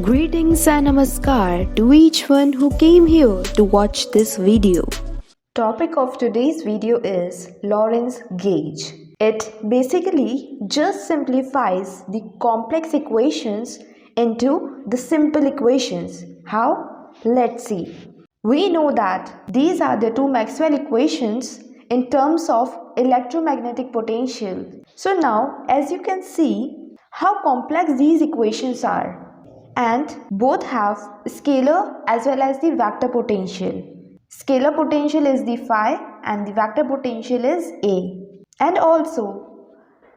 Greetings and namaskar to each one who came here to watch this video. Topic of today's video is Lorentz gauge. It basically just simplifies the complex equations into the simple equations. How? Let's see. We know that these are the two Maxwell equations in terms of electromagnetic potential. So now, as you can see, how complex these equations are. And both have scalar as well as the vector potential. Scalar potential is the phi and the vector potential is A. And also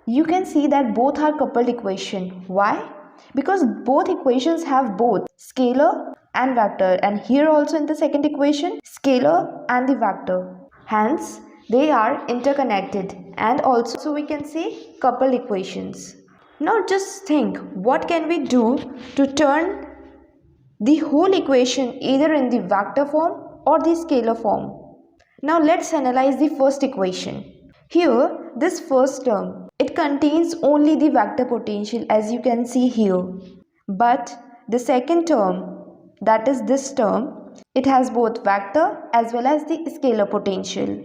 you can see that both are coupled equation. Why? Because both equations have both scalar and vector, and here also in the second equation scalar and the vector. Hence they are interconnected, and also we can say coupled equations. Now just think, what can we do to turn the whole equation either in the vector form or the scalar form? Now let's analyze the first equation. Here, this first term, it contains only the vector potential as you can see here. But the second term, that is this term, it has both vector as well as the scalar potential.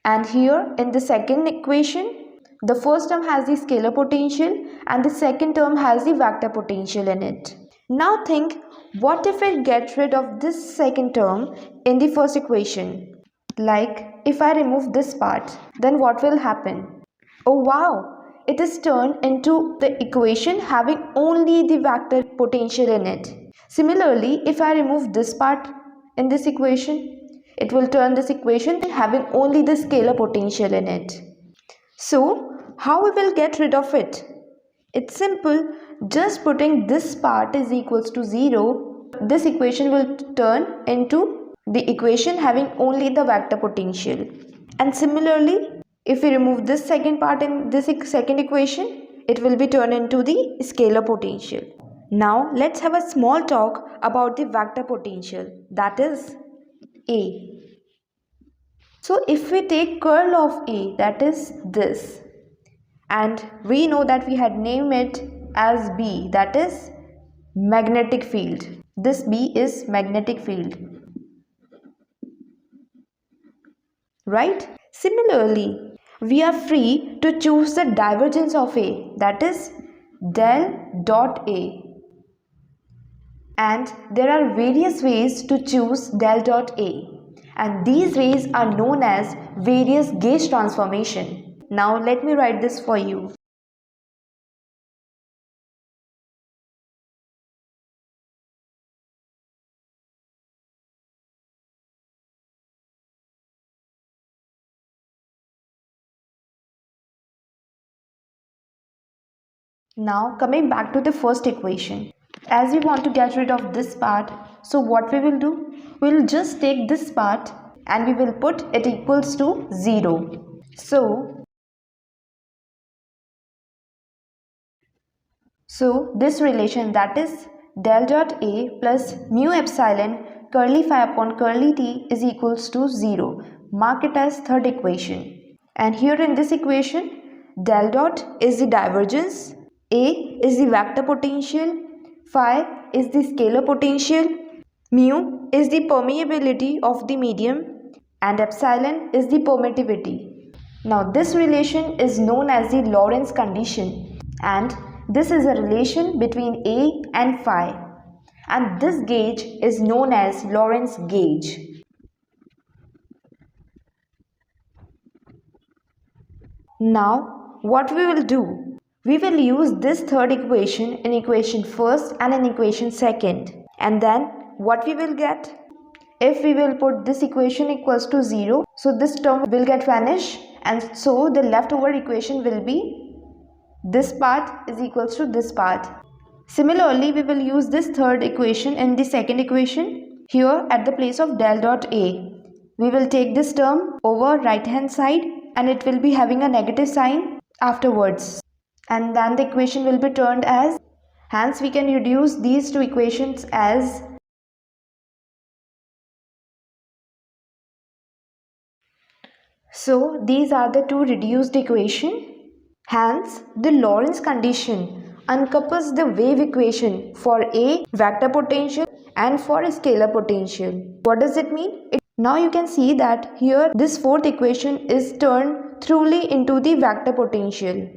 And here in the second equation, the first term has the scalar potential and the second term has the vector potential in it. Now think, what if I get rid of this second term in the first equation? Like if I remove this part, then what will happen? Oh wow, it is turned into the equation having only the vector potential in it. Similarly, if I remove this part in this equation, it will turn this equation having only the scalar potential in it. So, how we will get rid of it? It's simple, just putting this part is equals to 0, this equation will turn into the equation having only the vector potential. And similarly, if we remove this second part in this second equation, it will be turned into the scalar potential. Now, let's have a small talk about the vector potential, that is A. So if we take curl of A, that is this, and we know that we had named it as B, that is magnetic field. This B is magnetic field, right? Similarly, we are free to choose the divergence of A, that is del dot A. And there are various ways to choose del dot A. And these ways are known as various gauge transformation. Now let me write this for you. Now coming back to the first equation. As we want to get rid of this part, so what we will do? We will just take this part and we will put it equals to 0. So this relation, that is del dot A plus mu epsilon curly phi upon curly t is equals to 0. Mark it as third equation. And here in this equation, del dot is the divergence, A is the vector potential, phi is the scalar potential, mu is the permeability of the medium, and epsilon is the permittivity. Now this relation is known as the Lorenz condition, and this is a relation between A and phi, and this gauge is known as Lorentz gauge. Now what we will do? We will use this third equation in equation first and in equation second, and then what we will get? If we will put this equation equals to 0, so this term will get vanished, and so the leftover equation will be this part is equals to this part. Similarly, we will use this third equation in the second equation. Here at the place of del dot A, we will take this term over right hand side and it will be having a negative sign afterwards. And then the equation will be turned as, hence we can reduce these two equations as so these are the two reduced equations. Hence the Lorenz condition uncouples the wave equation for a vector potential and for a scalar potential. What does it mean? Now you can see that here this fourth equation is turned thoroughly into the vector potential.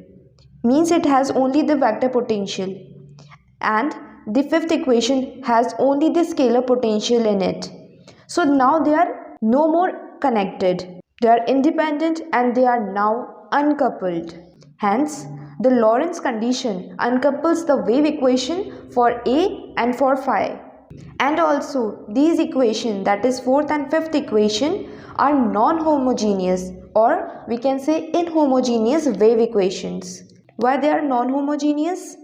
Means it has only the vector potential. And the fifth equation has only the scalar potential in it. So now they are no more connected. They are independent and they are now uncoupled. Hence, the Lorenz condition uncouples the wave equation for A and for phi. And also these equations, that is fourth and fifth equation, are non-homogeneous, or we can say inhomogeneous wave equations. Why they are non-homogeneous?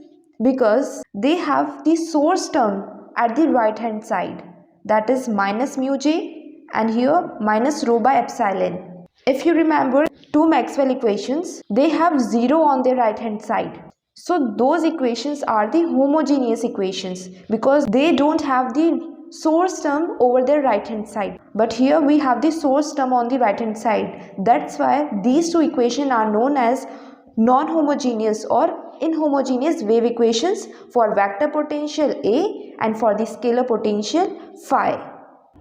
Because they have the source term at the right hand side, that is minus mu j, and here minus rho by epsilon. If you remember two Maxwell equations, they have 0 on their right hand side. So those equations are the homogeneous equations because they don't have the source term over their right hand side. But here we have the source term on the right hand side. That's why these two equations are known as non-homogeneous or inhomogeneous wave equations for vector potential A and for the scalar potential phi.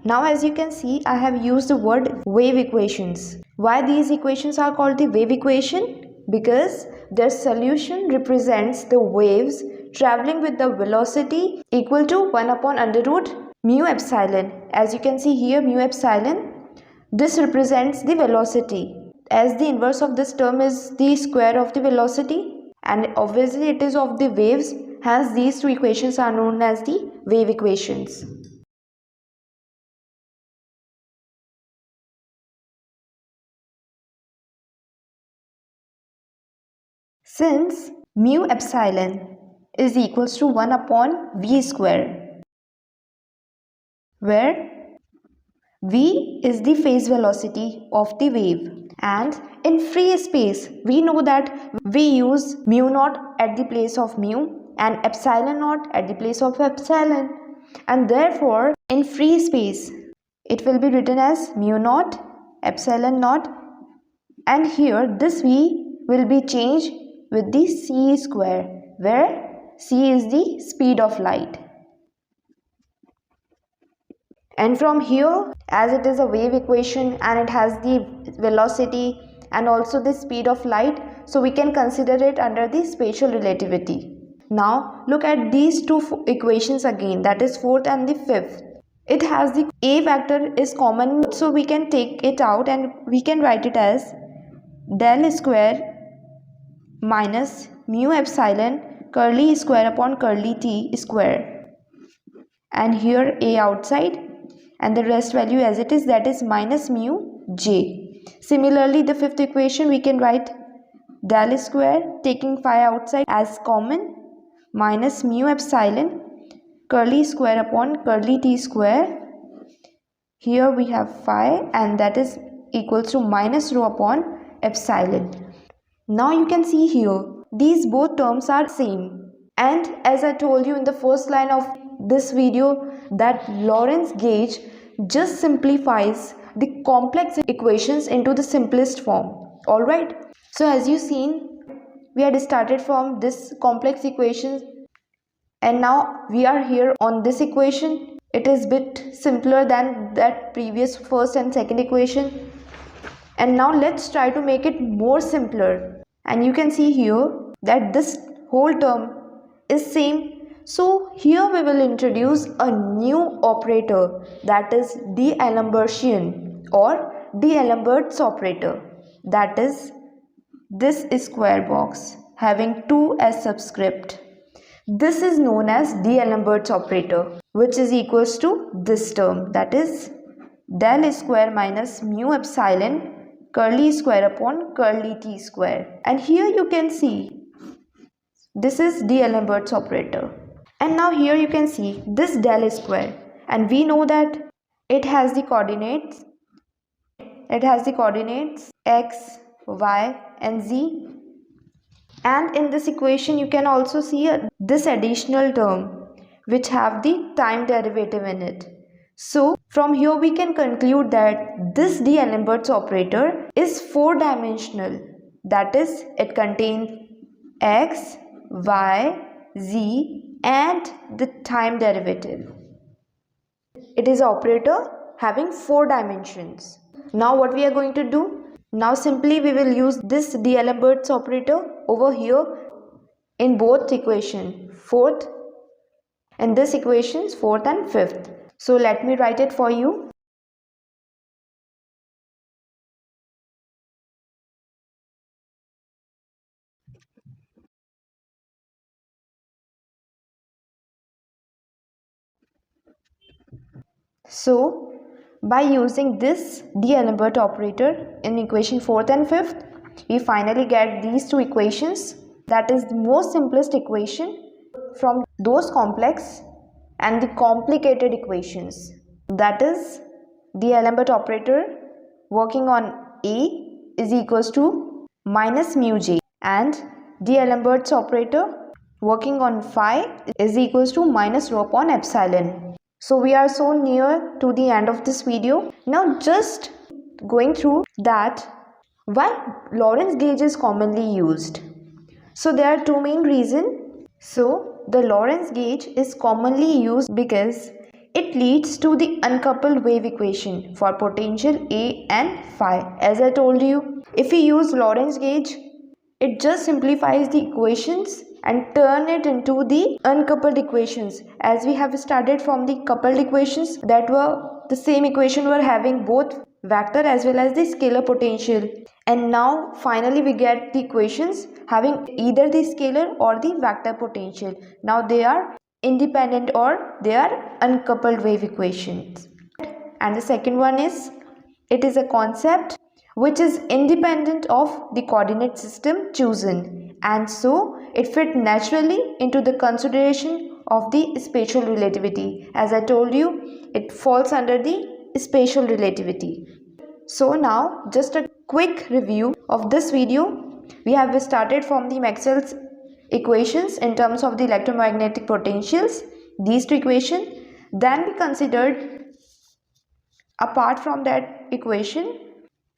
Now as you can see, I have used the word wave equations. Why these equations are called the wave equation? Because their solution represents the waves traveling with the velocity equal to 1 upon under root mu epsilon. As you can see here, mu epsilon, this represents the velocity. As the inverse of this term is the square of the velocity, and obviously it is of the waves, hence these two equations are known as the wave equations. Since mu epsilon is equals to 1 upon v square, where v is the phase velocity of the wave, and in free space we know that we use mu naught at the place of mu and epsilon naught at the place of epsilon, and therefore in free space it will be written as mu naught epsilon naught, and here this v will be changed with the c square, where c is the speed of light. And from here, as it is a wave equation and it has the velocity and also the speed of light, so we can consider it under the spatial relativity. Now look at these two equations again, that is fourth and the fifth. It has the a vector is common, so we can take it out and we can write it as del square minus mu epsilon curly square upon curly t square, and here a outside and the rest value as it is, that is minus mu j. Similarly, the fifth equation we can write del square taking phi outside as common minus mu epsilon curly square upon curly t square. Here we have phi and that is equals to minus rho upon epsilon. Now you can see here these both terms are same, and as I told you in the first line of this video that Lorentz gauge just simplifies the complex equations into the simplest form. Alright, so as you seen, we had started from this complex equation and now we are here on this equation. It is bit simpler than that previous first and second equation, and now let's try to make it more simpler. And you can see here that this whole term is same. So here we will introduce a new operator, that is D'Alembertian or D'Alembert's operator, that is this square box having 2 as subscript. This is known as D'Alembert's operator, which is equals to this term, that is del square minus mu epsilon curly square upon curly t square. And here you can see this is D'Alembert's operator. And now here you can see this del square, and we know that it has the coordinates x, y and z, and in this equation you can also see this additional term which have the time derivative in it. So from here we can conclude that this D'Alembert's operator is 4-dimensional, that is it contains x, y z and the time derivative. It is an operator having 4 dimensions. Now what we are going to do? Now simply we will use this D'Alembert's operator over here in both equation, 4th, and this equations 4th and 5th. So let me write it for you. So by using this D'Alembert operator in equation 4th and 5th, we finally get these two equations. That is the most simplest equation from those complex and the complicated equations. That is D'Alembert operator working on A is equals to minus mu j, and D'Alembert's operator working on phi is equals to minus rho upon epsilon. So we are so near to the end of this video. Now just going through that why Lorentz gauge is commonly used. So there are two main reasons. So the Lorentz gauge is commonly used because it leads to the uncoupled wave equation for potential A and phi. As I told you, if we use Lorentz gauge, it just simplifies the equations and turn it into the uncoupled equations. As we have started from the coupled equations, that were the same equation were having both vector as well as the scalar potential, and now finally we get the equations having either the scalar or the vector potential. Now they are independent or they are uncoupled wave equations. And the second one is, it is a concept which is independent of the coordinate system chosen, and so it fit naturally into the consideration of the spatial relativity. As I told you, it falls under the spatial relativity. So now just a quick review of this video. We have started from the Maxwell's equations in terms of the electromagnetic potentials, these two equations. Then we considered apart from that equation,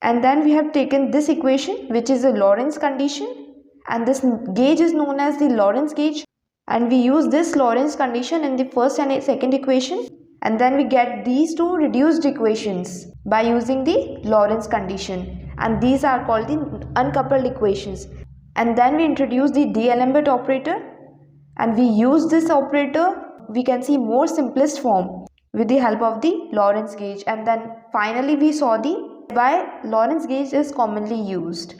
and then we have taken this equation which is a Lorenz condition, and this gauge is known as the Lorentz gauge, and we use this Lorenz condition in the first and second equation, and then we get these two reduced equations by using the Lorenz condition, and these are called the uncoupled equations. And then we introduce the D'Alembert operator, and we use this operator, we can see more simplest form with the help of the Lorentz gauge, and then finally we saw the why Lorentz gauge is commonly used.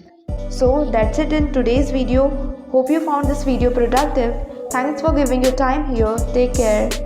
So that's it in today's video. Hope you found this video productive. Thanks for giving your time here. Take care.